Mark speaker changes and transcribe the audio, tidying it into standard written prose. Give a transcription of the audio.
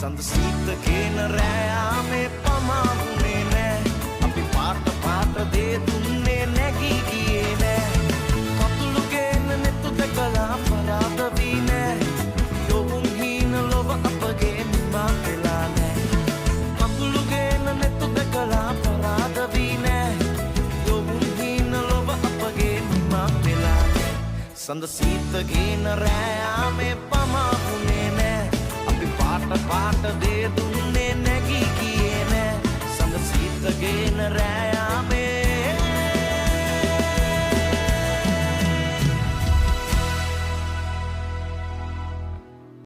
Speaker 1: සඳ සීත කේන රෑයාමේ පමාවුනේ නෑ අපි පාට පාට දේ දුන්නේ නැගී ගියේ නෑ කතුළු ගේන නෙතු දැකලා පරාද වී නෑ යොවුන් හීන ලොව අපගේ නිමා වෙලා නෑ කතුළු ගේන නෙතු දැකලා පරාද වී නෑ යොවුන් හීන ලොව අපගේ නිමා වෙලා නෑ සඳ සීත ගේන රෑයාමේ පමාවුනේ නෑ අපි පාට පාට දේ දුන්නේ නැගී ගියේ නෑ සඳ සීත ගේන රෑ